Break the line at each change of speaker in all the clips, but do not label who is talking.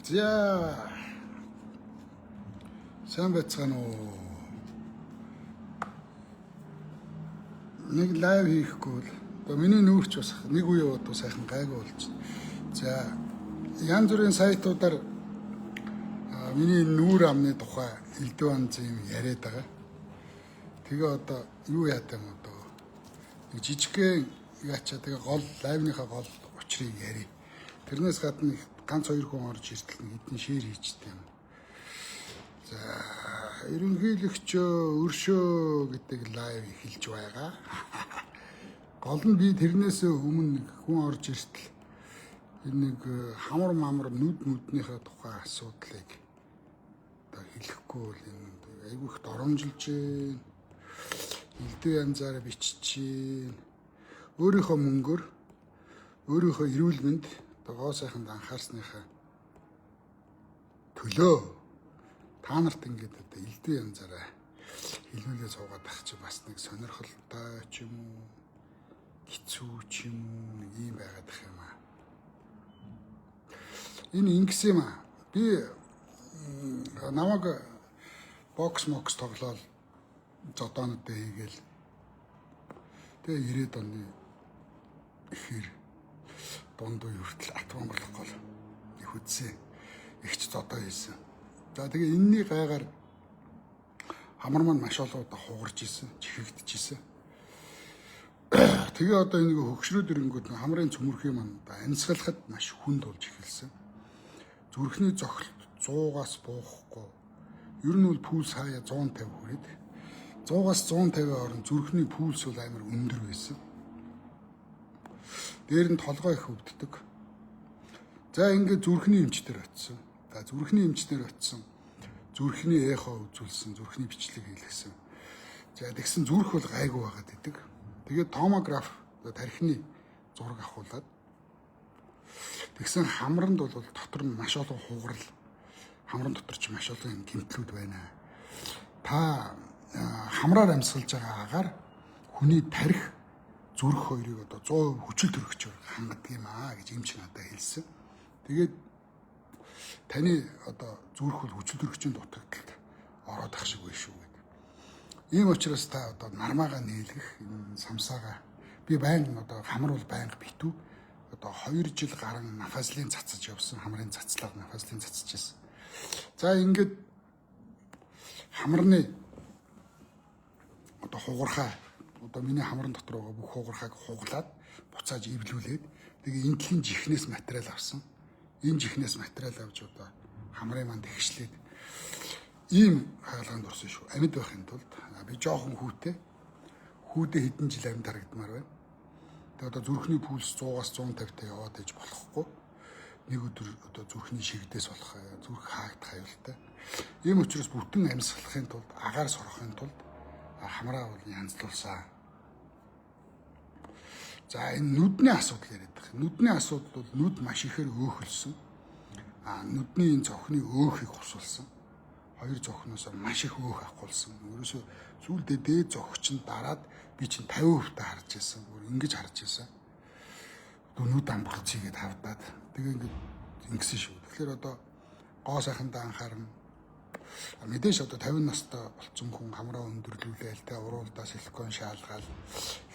За сайн байцгаана уу. Нэг лайв хийхгүй л одоо миний нүүрч бас нэг үе одоо сайхан гайгүй болж. За янз бүрийн сайтуудаар миний нүүр амны тухай элдв анз юм яриад байгаа. Тэгээ одоо юу яатай юм одоо нэг жижигхэн яачаа тэгээ гол лайвныхаа гол учрыг яри. Тэрнээс гадна ганц хоёр хүн орж иртэл хэдэн шир хийчтэй юм. За ерөнхийлөгчөө өршөө гэдэг лайв эхэлж байгаа. Гол нь би тэрнээс өмнө хүн орж иртэл нэг хамар мамар нүд нүднийхээ тухай асуудлыг одоо хэлэхгүй бол энэ айгүй их доромжилж байна. Элдв янзаараа биччихээн. Өөрийнхөө мөнгөөр өөрийнхөө эрүүл мэнд гоо сайханд анхаарсныхаа төлөө та нарт ингээд одоо элдв янзаараа хэлүүлээ суугаад ах чи бас нэг сонирхолтой ч юм уу хэцүү ч юм уу нэг юм байгаад ах юм аа. Энэ ингэс юм аа. Би намайг бокс тоглоод зодоонуудаа хийгээл тэгээ 90-ад оны ихэр дундуу хүртэл Атбангалах гол их үдсэн ихч зодоо хийсэн. За тэгээ энэний гайгаар хамар маань маш олон удаа хугарч исэн, чихэгдэж исэн. Тэгээ одоо энэ хөгшрөөд ирэнгүүт хамрын цөмөрхий маань одоо амьсгалахад маш хүнд болж эхэлсэн. Зүрхний цогт 100-аас буухгүй. Ер нь бол пульс хаяа 150 хүрээд 100-аас 150 орон зүрхний пульс бол амар өндөр байсан. Дээр нь толгой их өвддөг. За ингээд зүрхний эмчтэр очсон. За зүрхний эмчтэр очсон. Зүрхний эхо үзүүлсэн, зүрхний бичлэг хийлгэсэн. За тэгсэн зүрх бол гайгүй байгаад идэг. Тэгээд томограф тархины зураг авахуулаад тэгсэн хамранд бол дотор нь маш олон хугарал, хамрын дотор ч маш олон гэмтлүүд байна. Та хамраар амьсгалж байгаа агаар хүний тарих зүрх хоёрыг одоо 100% хүчил төрөгчөөр хангадаг юм аа гэж эмч надад хэлсэн. Тэгээд таны одоо зүрх бол хүчил төрөгчийн дутагдалд ороод ах шиг байх шүү гэдэг. Ийм учраас та одоо нармаагаа нээлгэх энэ самсаагаа би байнга одоо хамар бол байнга битүү одоо 2 жил гарan нафаслын цацаж явсан, хамрын цацлага нафаслын цацаж байсан. За ингээд хамарны одоо хугархаа одоо миний хамрын дотор байгаа бүх хугархааг хуглаад буцааж эвлүүлээд тэгээ энтлийн жихнээс материал авсан. Энэ жихнээс материал авч одоо хамрын манд ихшлээд ийм хаалганд орсон шүү. Амьд байхын тулд би жоохон хүүтэй хэдэн жил амьд харагдмаар байна. Тэгээ одоо зүрхний пульс 100-аас 150-тай яваад иж болохгүй. Нэг өдөр одоо зүрхний шигдээс болох зүрх хаагдах аюултай. Ийм учраас бүтэн амьсгалахын тулд агаар сорохын тулд хамраа бол янзлуулсан. За энэ нүдний асуудал яриад байгаа. Нүдний асуудал бол нүд маш ихээр өөхөлсөн. Нүдний энэ цохны өөхийг хусуулсан. Хоёр цохноос маш их өөх авахулсан. Ерөөсөө зүйлдээ дээд цохч нь дараад би чинь 50% та харж байсан. Ингэж харж байсан. Нүд амбулцгээд хавдаад тэгээ ингэсэн шүү. Тэгэхээр одоо гоо сайхандаа анхаарна. Мэдээж одоо 50 настай болсон хүн хамраа өндөрлүүлээл тэ уруулдаа силикон шаалгаал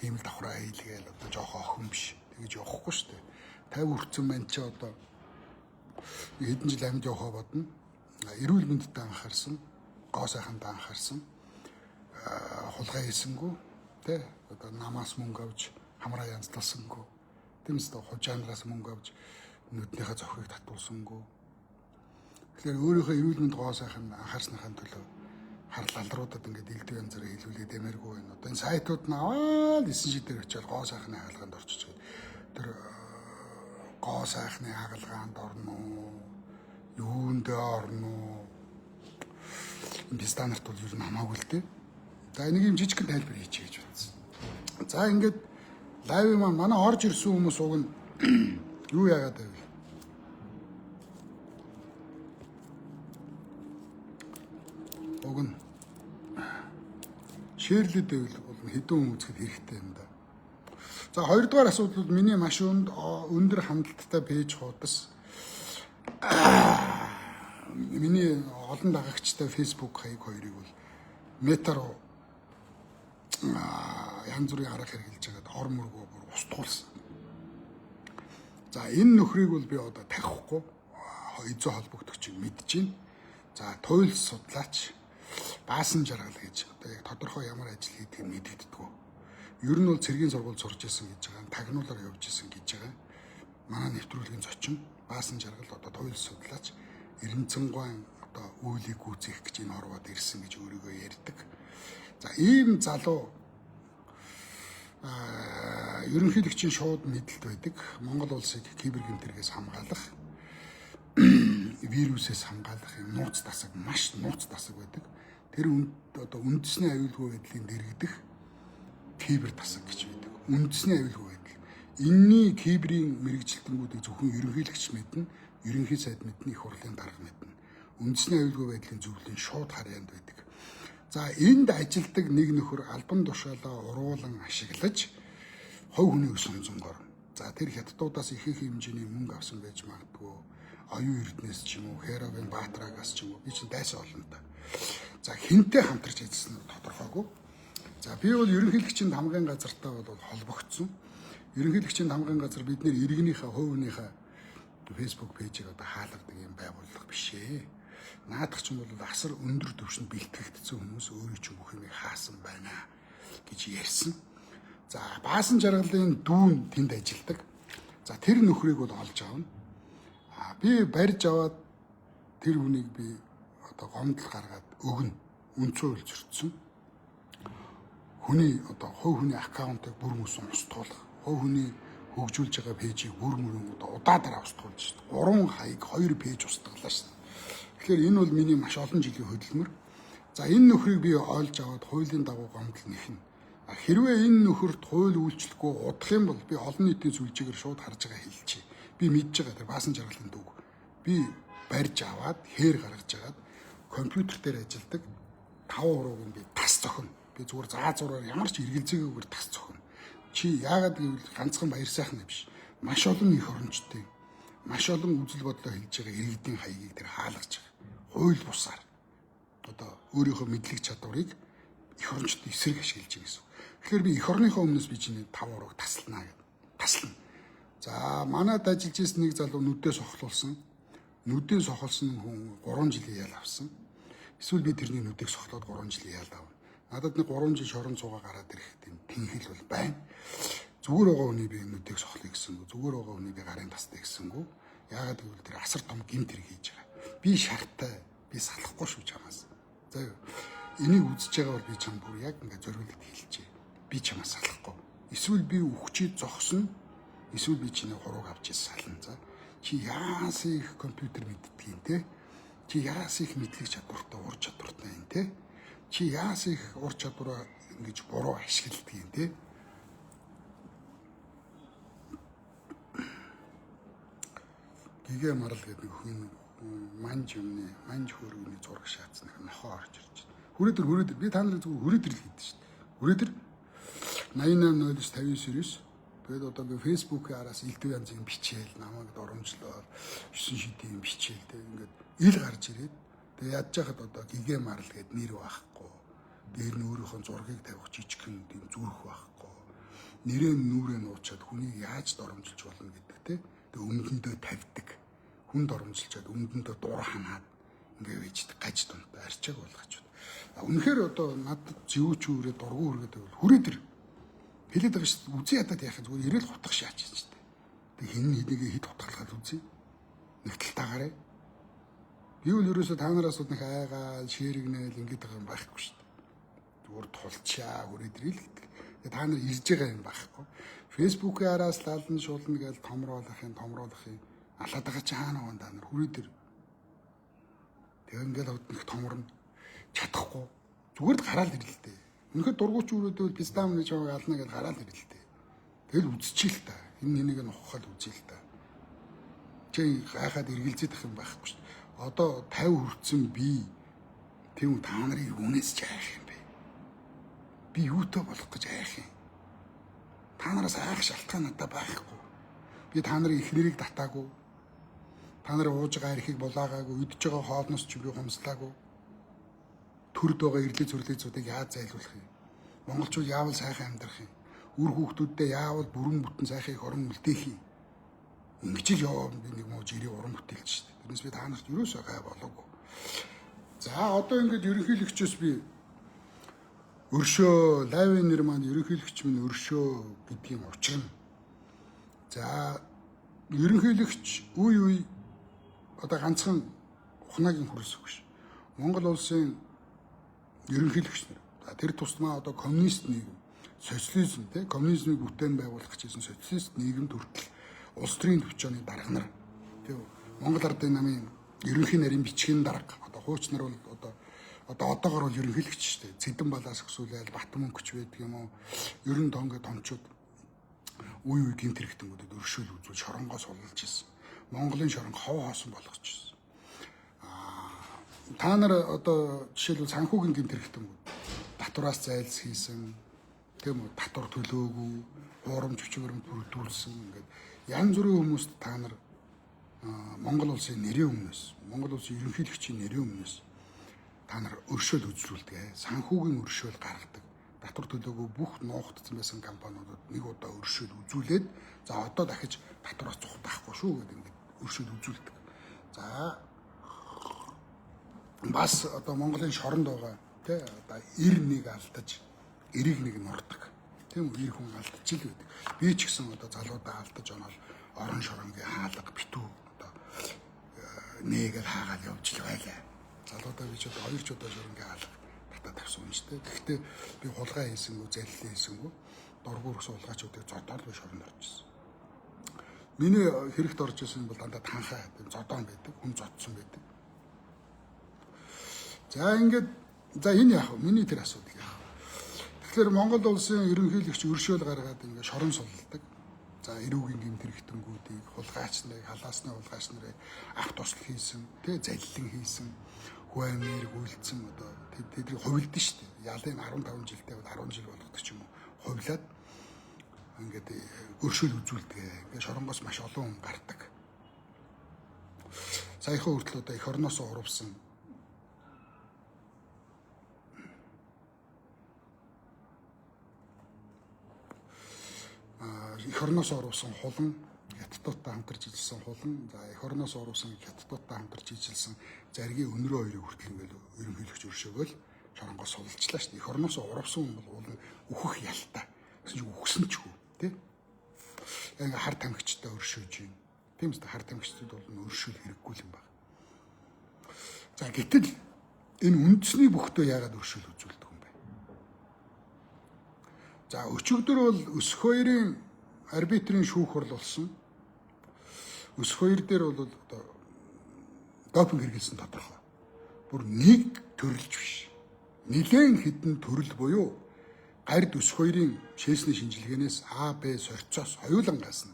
хиймэл давхраа хийлгээл одоо жоохоо охин биш тэгэж явахгүй шүү дээ. 50 хүрсэн маань ч одоо хэдэн жил амьд явахаа бодно. Эрүүл мэндэд анхаарсан, гоо сайхандаа анхаарсан, хулгай хийсэнгүү тэ одоо намаас мөнгө авч хамраа янзлалсангүй. Тэмээс одоо хужаанаас мөнгө авч нүднийхээ зохийг татуулсангүй. Тэгэхээр өөрийнхөө эрүүл мэнд гоо сайхан анхаарсныхаа төлөө харлалруудад ингээд элдв янзаараа хэлүүлээд ямааргүй байна. Одоо энэ сайтууд нь аваад 9 шидээр очиод гоо сайхны хаалганд орчиход тэр гоо сайхны хаалгаанд орно уу? Юунд орно уу? Энэ стандарт бол ер нь хамаагүй л дээ. За нэг юм жижигхэн тайлбар хийчих гэж бодсон. За ингээд лайв маань манай орж ирсэн хүмүүс уг нь юу яагаад байв? Уг нь шеэрлээд байвал хэдэн хүн үзэхэд хэрэгтэй юм да. За хоёрдугаар асуудал бол миний маш өндөр хандлттай пэйж хуудас миний олон дагагчтай Facebook хаяг хоёрыг бол Мета руу янз бүрийн арга хэрэгжилж байгаад ор мөргөө бүр устгуулсан. За энэ нөхрийг бол би одоо тавихгүй эзэн холбогдогчийг мэдэж байна. За туйлс судлаач Баасан Жаргал гэж одоо яг тодорхой ямар ажил хийдгийг мэдэгддэггүй. Ер нь бол цэргийн сургууль сурж исэн гэж байгаа, тагнуулаар явж исэн гэж байгаа. Манай нэвтрүүлгийн зочин Баасан Жаргал одоо туйлс судлаач Эренцэнгуайн одоо үйлийг гүйцэх гэж энэ орвоод ирсэн гэж өөрийгөө ярьдаг. За ийм залуу ерөнхийлөгчийн шууд мэдэлд байдаг. Монгол улсыг кибер гэмтэргээс хамгаалах, вирусээс хамгаалах юм нууц тасаг, маш нууц тасаг байдаг. Тэр одоо үндэсний аюулгүй байдлыг дэргэдэх кибер тасаг гэж байдаг. Үндэсний аюулгүй байдал. Энэний киберийн мэрэгжилтэнгүүдийг зөвхөн ерөнхийлөгч мэднэ, ерөнхий сайд мэднэ, их хурлын дарга мэднэ. Үндэсний аюулгүй байдлын зөвлөлийн шууд харьяанд байдаг. За энд ажилдаг нэг нөхөр албан тушаалаа уруулан ашиглаж хувь хүнийг сунзонгоор. За тэр хятадуудаас их хэмжээний мөнгө авсан байж магадгүй. Оюун эрдэнэс ч юм уу, Херовын Баатрагаас ч юм уу, би чинь дайсан олонтой. За хинтээ хамтарч ажилласан нь тодорхойгүй. За би бол ерөнхийлөгчийн хамгааллын газартай бол холбогдсон. Ерөнхийлөгчийн хамгааллын газар бидний иргэнийхээ хувийнхаа Facebook пэйжийг одоо хаалгадаг юм байгууллага биш ээ. Наадах ч юм бол асар өндөр түвшинд бэлтгэгдсэн хүмүүс өөрөө ч бүх юмыг хаасан байна гэж ярьсан. За Баасан Жаргалын дүүн тэнд ажилдаг. За тэр нөхрийг бол олж аавна. Би барьж аваад тэр хүнийг би одоо гомдол гаргаад өгнө. Үнцөө үлзэрсэн. Хүний одоо хувь хүний аккаунтыг бүр мөсөн устгуулах. Хувь хүний хөгжүүлж байгаа пэйжийг бүр мөрөн одоо удаадараа устгуулж шээ. 3 хаяг 2 пэйж устгалаа шээ. Тэгэхээр энэ бол миний маш олон жилийн хөдөлмөр. За энэ нөхрийг би олж аваад хуулийн дагуу гомдол нэхнэ. Хэрвээ энэ нөхөрт хууль үйлчлэхгүй удах юм бол би олон нийтийн сүлжээгээр шууд харж байгаа хэлчихье. Би мэдж байгаа тэр Баасан Жаргалын дүүг. Би барьж аваад хээр гаргаж агаад компьютер дээр ажилдаг 5 урууг би тас зохино. Би зүгээр заазуураар ямар ч эргэлзээгүйгээр тас зохино. Чи яагаад гэвэл ганцхан баяр сайхан биш. Маш олон их орончтой. Маш олон үзэл бодлоо хэлж байгаа иргэдийн хаягийг тэр хаалгаж байгаа. Хууль бусаар одоо өөрийнхөө мэдлэг чадварыг их орончтой эсрэг ашиглаж байгаа гэсэн. Тэгэхээр би эх орныхоо өмнөөс би чиний 5 урууг таслана гэдэг. Таслана. За манад ажиллаж ирсэн нэг залуу нүдээ сохлуулсан. Нүдээ сохолсон хүн 3 жилийн ял авсан. Эсвэл би тэрний нүдийг сохлоод 3 жилийн ял авна. Надад нэг 3 жил шорон цугаа гараад ирэх тийм тэнхэл бол байна. Зүгээр байгаа хүний би нүдийг сохлоё гэсэнгүү. Зүгээр байгаа хүний би гарын тастай гэсэнгүү. Яагаад гэвэл тэр асар том гэмт хэрэг хийж байгаа. Би шарттай. Би салахгүй шүү чамаас. За юу. Энийг үзэж байгаа бол би чам бүр яг ингээд зориулт хэлчихье. Би чамаас салахгүй. Эсвэл би үхчээд зогсно. Эсвэл би чиний хурууг авч сална. За чи яас их компьютер мэддэг юм те? Чи яас их мэдлэг чадвартай, ур чадвартай юм те? Чи яас их ур чадвараа ингэж буруу ашигладаг юм те? Гэгээ марал гэдэг хүн манж хөргөний зураг шаацсан нэг нохоо орж ирж байна. Хүрээдэр би та нарыг зөвхөн хүрээдэр л хийдэж шүү дээ. Хүрээдэр 880959. Тэгээд одоо би Facebook-ийн араас элдв янзын бичээл намайг доромжлоо 9 шидийн бичээл тэг ингээд ил гарч ирээд тэг ядж хахад одоо гэгээ марал гэд нэр байхгүй. Дээр нь өөрийнхөө зургийг тавих жижигхэн тийм зүрх байхгүй. Нэрээ нүрээ нуучаад хүнийг яаж доромжилж болно гэдэг те. Тэг өмдөндөө тавьдаг. Хүн доромжилчаад өмдөндөө дур ханаад ингээ вэждэг гаж дунтай арчааг болгож байна. Үнэхээр одоо надад зэвүүч үрээ дургу үргээд байвал хүрээдэр хэлээд байгаа шүү дээ. Үзий ядаад яах вэ? Зүгээр ирээл хутгах шаач юм шүү дээ. Тэг хин хэдийгээ хэд хутгалахад үзье. Нэг талтаагаарэ. Би бол ерөөсөө та нараас нэг айгаал, ширэгнээл ингэж байгаа юм байхгүй шүү дээ. Зүгээр тулчаа хүрээдэр л гэдэг. Тэг та нар ирж байгаа юм байхгүй. Facebook-ийн араас лална шуулна гэж томруулахын алаад байгаа чи хаана вон та нар хүрээдэр. Тэг ингээл хавд нэг томорно. Чадахгүй. Зүгээр л гараал ирэл дээ. Үнэхээр дургуйч өрөөдөө пистам гэж ална гэж гараал ирэл дээ. Тэгэл үзчихээ л та. Энэ нэгийг нь ухахад үзье л та. Чи гайхаад эргэлзээд ах юм байхгүй шүү дээ. Одоо 50 хүрсэн би тийм та нарыг юунаас ч айх юм бэ? Би юутай болох гэж айх юм? Та нараас айх шалтгаан надад байхгүй. Би та нарын их нэрийг татаагүй. Та нарын ууж байгаа архийг булаагаагүй, идж байгаа хоолноос ч би хумслаагүй. Төрд байгаа ирлээ зүрлээзүүдийг яаж зайлуулах юм? Монголчууд яавал сайхан амьдрах юм? Үр хүүхдүүддээ яавал бүрэн бүтэн сайхан их орон үлдээх юм? Ингэж л яваа би нэг муу жирийн уран бүтээлч шүү дээ. Тэрнээс би та нарт юусоо гай болоогүй. За одоо ингэж ерөнхийлөгчөөс би өршөө лайвнер маань ерөнхийлөгч минь өршөө гэдгийн учир нь. За ерөнхийлөгч үе одоо ганцхан ухнаагийн хөрөлсөх биш. Монгол улсын ерөнхийлөгч нар тэр тусмаа одоо коммунист нийгэм, социализм те коммунизмыг бүтээн байгуулах гэсэн социалист нийгэмд хүртэл улс төрийн төвчөөний дарга нар тийм Монгол Ардын намын ерөнхий нарийн бичгийн дарга одоо хуучнаар бол одоогоор бол ерөнхийлөгч шүү дээ. Цэдэн балаас өсвөл Батмөнгөч байдаг юм уу? Ерөн тонго томчууд үе гинт хэрэгтэнгүүдэд өршөөл үзүүл шоронгоос улалж ирсэн. Монголын шоронго хов хоосон болгочихсон. Та нар одоо жишээлбэл санхүүгийн гинт хэрэгтэнгүүд татвараас зайлс хийсэн тийм үү? Татвар төлөөгүй, хуурамч өчгөрөмж бүрдүүлсэн ингээд янз бүрийн хүмүүст та нар Монгол улсын нэрийн өмнөөс, Монгол улсын ерөнхийлөгчийн нэрийн өмнөөс та нар өршөөл үзүүлдэг, санхүүгийн өршөөл гаргадаг. Татвар төлөөгүй бүх нуугдсан байсан компаниудад нэг удаа өршөөл үзүүлээд за одоо дахиж татвараас цух байхгүй шүү гэдэг ингээд өршөөл үзүүлдэг. За бас одоо Монголын шоронд байгаа тий одоо эр нэг алдаж, эрийг нэг нурдаг. Тийм үү, эр хүн алдаж ил байдаг. Би ч гэсэн одоо залуудаа алдаж онол орон шоронгийн хаалга битүү одоо нээгэл хаагаад явж л байлаа. Залуудаа би ч одоо хоёр ч удаа шоронгийн хаалга татаад тавьсан юм шүү дээ. Гэхдээ би хулгай хийсэнгүү, залилаа хийсэнгүү дургуур гэсэн хулгайчуудыг зодоод би шоронд орж ирсэн. Миний хэрэгт орж ирсэн бол дандаа танхаа зодоон байдаг, хүн зодсон байдаг. За ингээд за энэ яах вэ? Миний тэр асуудал яах вэ? Тэгэхээр Монгол улсын ерөнхийлөгч өршөөл гаргаад ингээд шорон сулладаг. За эрүүгийн гэмт хэрэгтэнгүүдийг хулгайч нарыг халаасны хулгайч нарыг ах тусал хийсэн, тий залилан хийсэн, хуваамирыг үйлдсэн одоо тэдний хувилдсан шүү дээ. Ялын 15 жилдээ бол 10 жил болгодог ч юм уу. Хувлаад ингээд өршөөл үзүүлдэг. Ингээд шоронгоос маш олон хүн гардаг. Саяхан хүртэл одоо эх орноос урвсан эх орноос оруулсан хулан, хятадуудтай хамтарч ижилсэн хулан, за эх орноос оруулсан хятадуудтай хамтарч ижилсэн заргийн өнрөө хоёрыг хүртэл ингээл ерөнхийлөгч өршөөгөл шоронгоос сулалчлаа шүү дээ. Эх орноос урвсан хүн бол өөхөх ялтай. Гэсэн чинь үхсэн ч хөө, тий? Ингээ хар тамхичтай өршөөж юм. Тийм үстэй хар тамхичтууд бол өршөөл хэрэггүй юм байна. За гэтэл энэ үндэсний бүхтөө яагаад өршөөл үзүүлдэг юм бэ? За өчигдөр бол өсөх хоёрын арбитрийн шүүх хурал болсон. Өсөх хоёр дээр бол одоо допинг хэрэглэсэн тодорхой. Бүр нэг төрөлж биш. Нилээн хідэн төрөл буюу гард өсөх хоёрын шээсний шинжилгээнээс А, Б сорьцоос хоёулан гасна.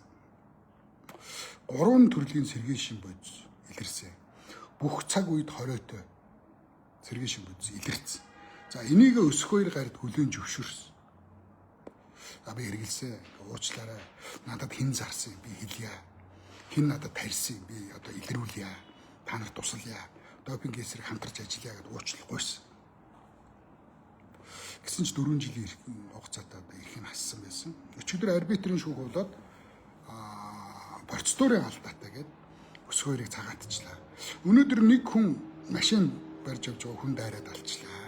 3 төрлийн сэргийн шин бодис илэрсэн. Бүх цаг үед хориотой сэргийн шин бодис илэрсэн. За энийг өсөх хоёр гард хүлээн зөвшөөрсөн. За би хэрэгэлсэн. Уучлаарай. Надад хэн зарсан би хэлье. Хэн надад тарьсан би одоо илрүүлье. Та нарт тусалъя. Допинг эсрэг хамтарч ажиллая гэдээ уучлахгүйсэн. Гэсэн ч 4 жилийн хугацаатай эрхийг хассан байсан. Өчигдөр арбитрийн шүүх болоод процедурын алдаатай гээд өсөх хоёрыг цагаатчлаа. Өнөөдөр нэг хүн машин барьж явж байгаа хүн дайраад алчлаа.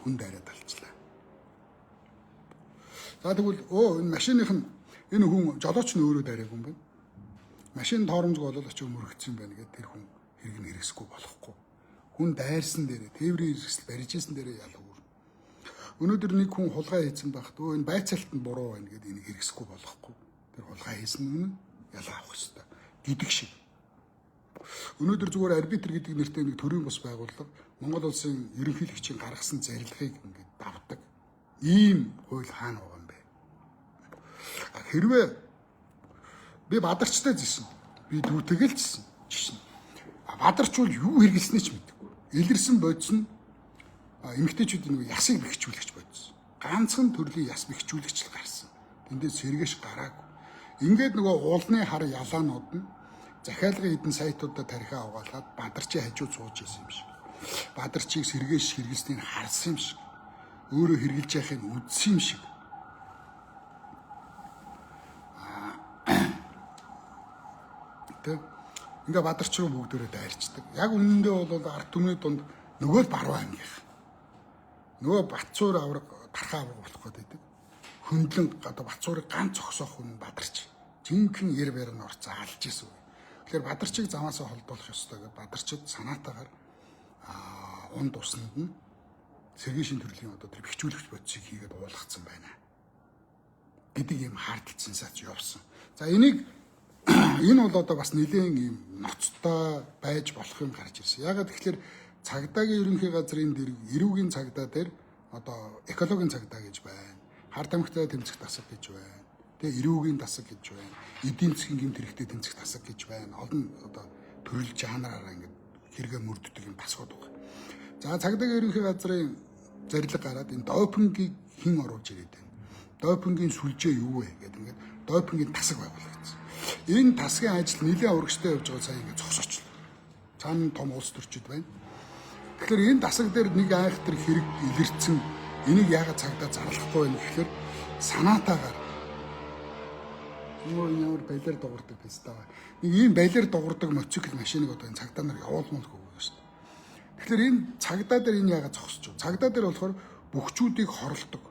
Хүн дайраад алчлаа. За тэгвэл энэ машиных нь энэ хүн жолооч нь өөрөө дайраагүй юм байна. Машин тооромжгүй болол очиж мөрөгдсөн байна гэдэг тэр хүн хэрэг нь хэрэгсэхгүй болохгүй. Хүн дайрсан дээрээ тээврийн хэрэгсэл барьж исэн дээрээ ялгуур. Өнөөдөр нэг хүн хулгай хийсэн багт энэ байцаалтанд буруу байна гэдэг энийг хэрэгсэхгүй болохгүй. Тэр хулгай хийсэн нь ялгаа авах хэрэгтэй. Гидэг шиг. Өнөөдөр зүгээр арбитр гэдэг нэртэй нэг төрийн бус байгууллага Монгол улсын ерөнхийлөгчийн гаргасан зарилгыг ингээд давтдаг. Ийм хууль хаана байгаа юм бэ? Хэрвээ би бадарчтай зэсэн. Би дүүтэйгэл зэсэн. Жишээ. Бадарч бол юу хэрэгэлснээ ч мэдэхгүй. Илэрсэн бодис нь эмэгтэйчүүдийн нэг ясыг бэхжүүлэгч бодис. Ганцхан төрлийн яс бэхжүүлэгч л гарсан. Тэндээ сэргээш гараагүй. Ингээд нөгөө уулны хар ялаанууд нь захиалгын эдэн сайтуудад тархиа угаалаад Бадарчийн хажууд сууж исэн юм шиг. Бадарчийг сэргээж хэрэглэснийг харсан юм шиг. Өөрөө хэрэгжилж яхахыг үзсэн юм шиг. Тэ ингээ Бадарч руу бүгдээрээ дайрчдаг. Яг үнэндээ бол ард түмний дунд нөгөө л Баруун аймгийнх. Нөгөө Батцуур авраг тархаа авраг болох гэдэг. Хөндлөн одоо Батцуурыг ганц зогсоох хүн Бадарч. Жинхэнэ эр барин орцоо алж исэн. Тэгэхээр Бадарчийг замаасаа холдуулах ёстой гэж Бадарчид санаатаагаар унд уснанд нь сэргээшин төрлийн одоо тэр бэхжүүлэгч бодисыг хийгээд уулгацсан байна гэдэг юм хаардсан сач явсан. За энийг энэ бол одоо бас нэлээд юм ноцтой байж болох юм гарч ирсэн. Ягаад тэгэхээр цагдаагийн ерөнхий газрын дэрэг эрүүгийн цагдаа дээр одоо экологийн цагдаа гэж байна. Хард тамхитай тэмцэх тасаг гэж байна. Тэгээ эрүүгийн тасаг гэж байна. Эдийн засгийн гэмт хэрэгтэй тэмцэх тасаг гэж байна. Олон одоо төрөл жанраараа ингээд хэрэгэ мөрддөг юм тасгууд байна. За цагдаагийн ерөнхий газрын зарилга гараад энэ допингийг хэн оруулж ирээд байна. Допингийн сүлжээ юу вэ гэдэг ингээд допингийн тасаг байгуулагдсан. Энэ тасгийн ажил нэлээд урагштай явж байгаа сая ингээд зогсоочлоо. Цаана том улс төрчид байна. Тэгэхээр энэ тасаг дээр нэг айхтар хэрэг илэрсэн. Энийг яагаад цагдаа зарлахгүй байна гэхээр санаатаагаар ямар байлаар дуурдаг пистаа. Нэг ийм байлаар дуурдаг мотоцикл машиныг одоо энэ цагдаа нар явуулмал хөөе шүү дээ. Тэгэхээр энэ цагдаа дээр энэ яагаад зогсож байна? Цагдаа дээр болохоор бүхчүүдийг хорлдог.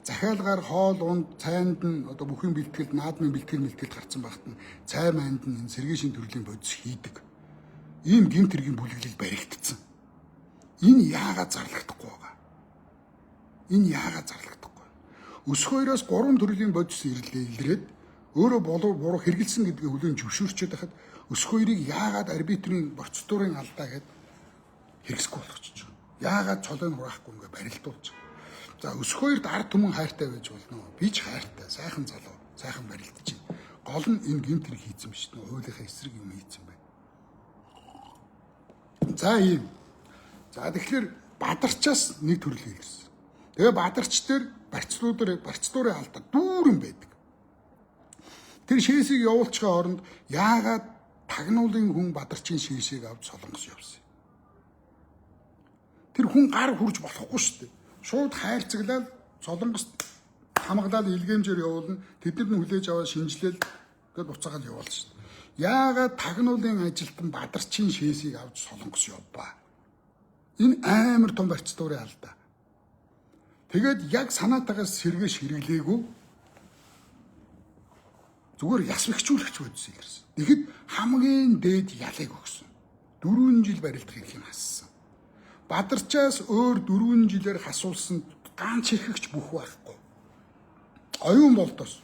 Захиалгаар хоол унд цайнд нь одоо бүхэн бэлтгэл наадмын бэлтгэл гарцсан багт нь цай майнд нь сэргээшин төрлийн бодис хийдэг. Ийм гэмт хэргийн бүлэглэл баригдсан. Энэ яагаад зарлагдахгүй байгаа? Энэ яагаад зарлагдахгүй? Өсөх 2-оос 3 төрлийн бодис илрээд өөрөө буруу хэрэгэлсэн гэдгийг хүлээн зөвшөөрчөөд байхад өсөх 2-ыг яагаад арбитрийн процедурын алдаа гэд хэрэгсэхгүй болгочих. Яагаад цолойн хураахгүй ингээ барилдуулж. За өсөх 2-д ард түмэн хайртай байж болно. Би ч хайртай, сайхан залуу, сайхан барилдчих. Гол нь энэ гэмт хэрэг хийцэн биш нэ хуулийнхаа эсрэг юм хийцэн байна. За ийм. За тэгэхээр Бадарчаас нэг төрөл хэлсэн. Тэгээ Бадарч дээр барьцлуудын алдаа дүүрэн байдаг. Тэр шээсийг явуулчихсан оронд яагаад тагнуулын хүн Бадарчийн шээсийг авч Солонгос явсан. Тэр хүн гар хурж болохгүй шүү дээ. Шууд хайрцаглаад Солонгост хамгаалал илгээмжээр явуулна. Тэднэр нь хүлээж аваад шинжилэл гээд буцаагаад явуулна шүү дээ. Яагаад тагнуулын ажилтан Бадарчийн шээсийг авч Солонгос явбаа? Энэ амар том барьцлуурын алдаа. Тэгээд яг санаатаагаас сэргээж хэрэглээгүй зүгээр яс бэхжүүлэгч бодсон илэрсэн. Тэгэхэд хамгийн дээд ялыг өгсөн. 4 жил барилдах эрхийг хассан. Бадарчаас өөр 4 жилээр хасуулсан ганц хэрхэгч бүх байхгүй. Оюун болдоос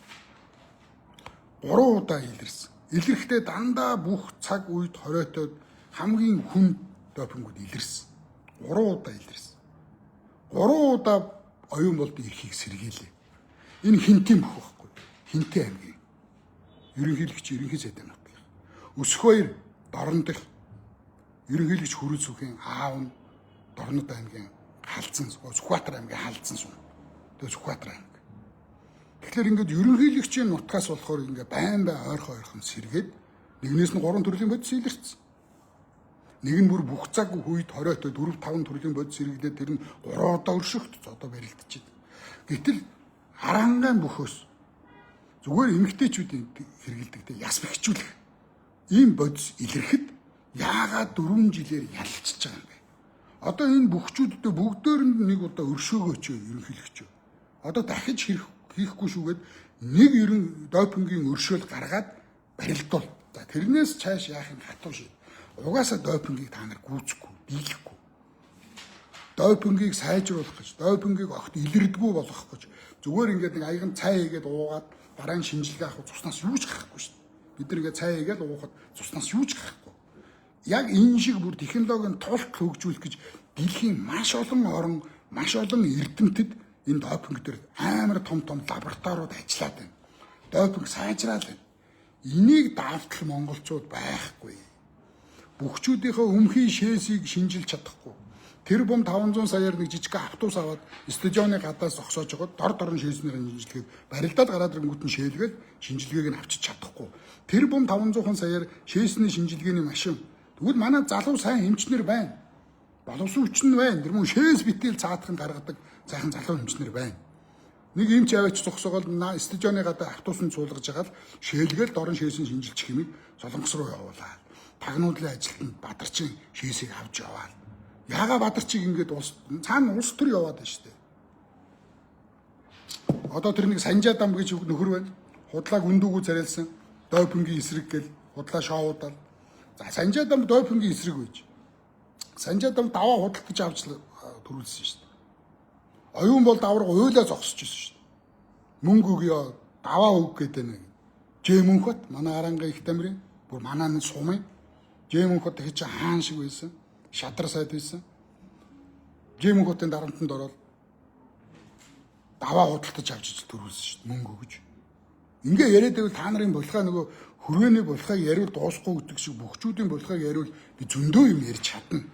3 удаа илэрсэн. Илэрхдээ дандаа бүх цаг үед хориотоод хамгийн хүн допингууд илэрсэн. 3 удаа илэрсэн. 3 удаа оюун болдын эрхийг сэргийлээ. Энэ хинтийн бүх байхгүй. Хинтээ аймгийн ерөнхийлөгч ерөнхий сайдын нутгийн. Өсөх 2 дорн дэх ерөнхийлөгч Хүрэл сүхийн аав нь Дорнод аймгийн халдсан Сүхбаатар аймгийн халдсан сум. Тэгээ Сүхбаатар аймаг. Тэгэхээр ингээд ерөнхийлөгчийн нутгаас болохоор ингээд байн ойрхон сэргээд нэгнээс нь 3 төрлийн бодис илэрсэн. Нэг нь бүр бүх цаг үед хориотоо 4-5 төрлийн бодис сэргийдээ тэр нь 3 удаа өршөхт одоо барилдчихэв. Гэтэл харангаан бөхөөс зүгээр эмэгтэйчүүдийн хэрэгэлдэг яс бэхжүүлэх ийм бодис илэрхэд яагаад 4 жилээр ялчиж байгаа юм бэ? Одоо энэ бүхчүүдтэй бүгдөөрэнд нэг удаа өршөөгөөч ерөнхийлөгч. Одоо дахиж хийхгүй шүүгээд нэг допингийн өршөөл гаргаад барилдуул. За тэрнээс цааш яах юм хатуу шээ. Угаасаа допингийг та нар гүйцэхгүй, дийлэхгүй. Допингийг сайжруулах гэж, допингийг огт илэрдэггүй болгох гэж зүгээр ингээд нэг аяган цай хийгээд уугаад дараа нь шинжилгээ авах цуснаас юу ч гарахгүй шүү дээ. Бид нэг цай хийгээд уухад цуснаас юу ч гарахгүй. Яг энэ шиг бүр технологийн тулт хөгжүүлэх гэж дэлхийн маш олон орн, маш олон эрдэмтэд энэ допинг дээр амар том лабораториуд ажиллаад байна. Допинг сайжраад байна. Энийг даавтал монголчууд байхгүй. Бүхчүүдийнхээ өмхийн шээсийг шинжилж чадахгүй. Тэр бом 500 саяар нэг жижиг автобус аваад стадионы гадаас зогсоож байгаа дор шээснийхэн шинжилгээг барилдаад гараад ирэнгүүт нь шээлгээл шинжилгээг нь авчиж чадахгүй. Тэр бом 500 саяар шээсний шинжилгээний машин. Тэгвэл манай залуу сайн эмчнэр байна. Боловсон хүчин байна. Тэр мөн шээс битэл цаадахын гаргадаг сайхан залуу эмчнэр байна. Нэг эмч аваач зогсоогол стадионы гадаа автобусанд суулгаж байгаа л шээлгээл дорн шээсэн шинжилж хэмээг Солонгос руу явуулаад тагнуудлын ажилтнанд Бадарчин шээсийг авч яваад яага Бадарчиг ингээд цаана улс төр яваад байна шүү дээ. Одоо тэр нэг Санжаа дам гэж нөхөр байна. Худлааг үндүүгүү царайлсан допингийн эсрэг гэл худлаа шоудал. За Санжаа дам допингийн эсрэг байж. Санжаа дам даваа худалдаж авч төрүүлсэн шүү дээ. Оюун бол давраг уйлаа зогсож ирсэн шүү дээ. Мөнгө өгөө даваа өг гэдэг нэг. Жэмөнхөт манай аранга их тамирын бүр манаа сумын Жэмөнхөт гэж хаан шиг байсан. Шадар сайд байсан. Жэмөнхөтийн дарамтанд ороод даваа худалдаж авчиж төрүүлсэн шүү дээ. Мөнгө өгж. Ингээ яриад байвал та нарын булхаа нөгөө хүрээний булхааг яриул дуусахгүй гэдэг шиг бөхчүүдийн булхааг яриул би зөндөө юм ярьж чадна.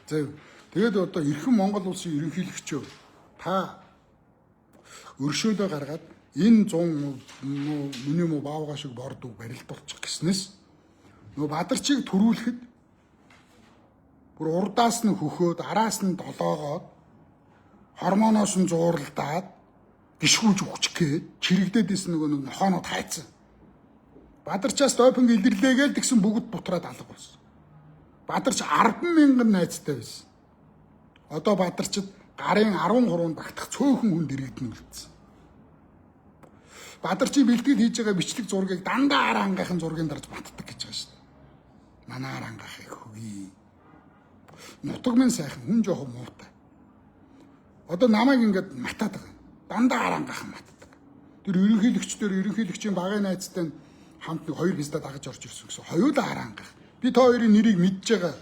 За тэгээд одоо эрхэм Монгол улсын ерөнхийлөгчөө та өршөөлөө гаргаад энэ 100 миний муу баавга шиг бордыг барилдуулчих гэснээс нөгөө Бадарчиг төрүүлэхэд бүр урдаас нь хөхөөд араас нь долоогоод хормоноос нь зууралдаад гიშгүүлж өгч гээд чирэгдээдээс нөгөө нохоонод хайцсан. Бадарчаас допинг илэрлээгээл тэгсэн бүгд бутраад алга болсон. Бадарч 10,000 найзтай байсан. Одоо Бадарчид гарын 13-нд багтах цөөхөн хүн дэрэгдэн үлдсэн. Бадарчийн бэлтгэл хийж байгаа бичлэг зургийг дандаа араа ангахын зургийн дарж баттдаг гэж байгаа шүү дээ. Манай араа ангахыг хөвгий. Нутаг минь сайхан хүн жоохон муутай. Одоо намайг ингээд матаад байгаа. Дандаа араа ангахын матдаг. Тэр ерөнхийлөгчийн багын найзтай хамт нэг 2 писта дагаж орж ирсэн гэсэн. Хоёулаа араа ангах. Би та хоёрын нэрийг мэдж байгаа.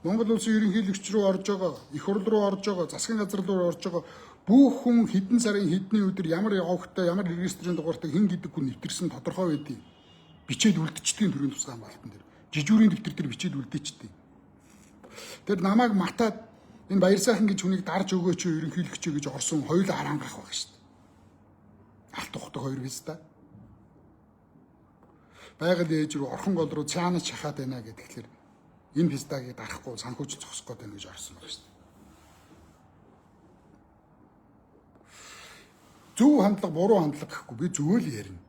Монгол улсын ерөнхийлөгч рүү орж байгаа, их хурл руу орж байгаа, засгийн газар руу орж байгаа бүх хүн хэдэн сарын хэдний өдөр ямар явагтай, ямар регистрийн дугаартай хэн гэдэг хүн нэвтэрсэн тодорхой байдгийг бичээд үлдчихдэг төрийн тусгай хамгаалтан дээр. Жижүүрийн дэвтэр дээр бичээд үлдээчдэг. Тэр намайг матаад энэ баяр сайхан гэж хүнийг дарж өгөөч ерөнхийлөгч гэж орсон хоёулаа араа ангах байгаа шүү дээ. Алт тухтай 2 писта. Байгаль ээж рүү орхон гол руу цаанаас шахаад байна гэхэлэр энэ пистагийг дарахгүй санхүүж зогсох гээд байна гэж орсон байна шүү дээ. Зөв хандлага, буруу хандлага гэхгүй би зөвөө л ярина.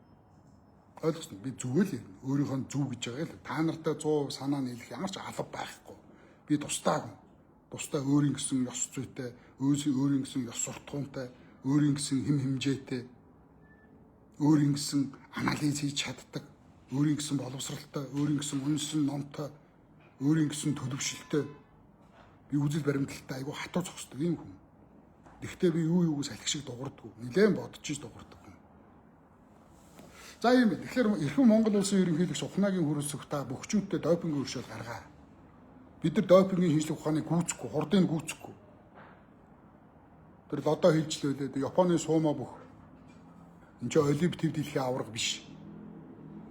Ойлгосноо би зөвөө л ярина. Өөрийнхөө зөв гэж байгаа л та нартай 100% санаа нийлэх ямар ч алба байхгүй. Би тустай хүн. Тустай өөрийн гэсэн ёс зүйтэй, өөрийн гэсэн ёс суртахуунтай, өөрийн гэсэн хэм хэмжээтэй, өөрийн гэсэн анализ хийж чаддаг, өөрийн гэсэн боловсралтай, өөрийн гэсэн үнсэн номтой, өөрийн гэсэн төлөвшөлтэй би үзэл баримталтай айгүй хатуу зогсдог юм хүн. Гэхдээ би юу салхи шиг дуурдаг. Нилээн бодож иж дуурдаг хүн. За юм бэ. Тэгэхээр эрхэм Монгол улсын ерөнхийлөгч ухнаагийн хөрөлсөх та бөхчүүдтэй допингийн өршөөл гаргаа. Бид нар допингийн шинжилгээ ухааныг гүйцэхгүй, хурдыг гүйцэхгүй. Тэр лодо хилжлээ. Японы суума бүх. Энд чинь олимп төв дэлхийн авраг биш.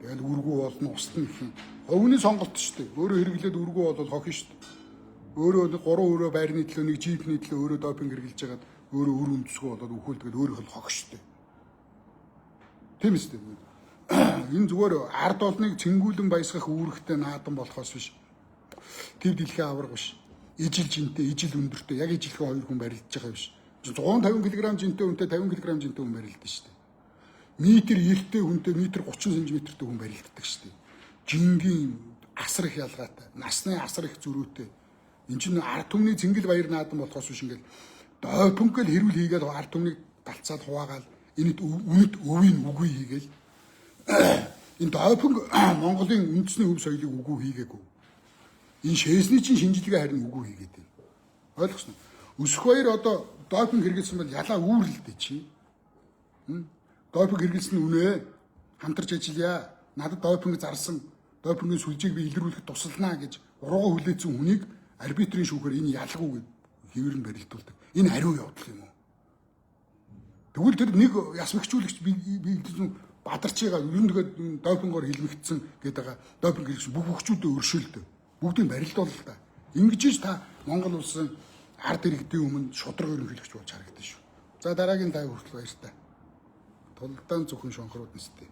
Тэгэл үргүү болно, устна гэх юм. Өвний сонголт шүү дээ. Өөрөө хэрэглээд үргүү болоод хохин шүү дээ. Өөрөө 3 өрөө байрны төлөө нэг жипний төлөө өөрөө допинг хэрэглэж хагаад өөрөө үр үндэсгүй болоод үхэлдгээд өөрийнх нь хогш шүү дээ. Тийм үстэй. Энэ зүгээр ард олныг цэнгүүлэн баясгах үүрэгтэй наадан болохоос биш. Төв дэлхийн авраг биш. Ижил жинтэй, ижил өндөртэй, яг ижилхэн 2 хүн барилдаж байгаа биш. 150 кг жинтэй хүнтэй 50 кг жинтэй хүн барилдаж шүү дээ. Метр эрттэй хүнтэй метр 30 см-тэй хүн барилддаг шүү дээ. Жингийн асар их ялгаатай, насны асар их зөрүүтэй. Энд чинь ард түмний цэнгэл баяр наадан болохоос биш ингээл допинг л хэрүүл хийгээл ард түмнийг талцаад хуваагаал энэд үнэт өвийн үгүй хийгээл энэ допинг Монголын үндэсний өв соёлыг үгүй хийгээгүй. Энэ шээсний чинь шинжилгээ харин үгүй хийгээд байна. Ойлгосноо. Өсөх баяр одоо допинг хэрэгэлсэн бол ялаа үүрэлдэ чи. Допинг хэрэгэлсэн үнэ хамтарч ажиллая. Надад допинг зарсан, допингийн сүлжээг би илрүүлэхэд тусалнаа гэж урууга хүлээсэн хүнийг арбитрийн шүүхээр энэ ялгуу гэж хэвээр нь барилдуулдаг. Энэ хариу явдал юм уу? Тэгвэл тэр нэг ясмагчуулагч би Бадарчигаа ерөн тэгээд допингоор хилмигдсэн гэдэг байгаа допинг хэрэгсэн бүх хүчүүдээ өршөөлдөг. Бүгдийг барилдуулал та. Ингэж та Монгол улсын ард иргэдийн өмнө шудраг ерөнхийлөгч болж харагдсан шүү. За дараагийн лайв хүртэл баяртай. Тулдаан зөвхөн шонхрууд нэстэй.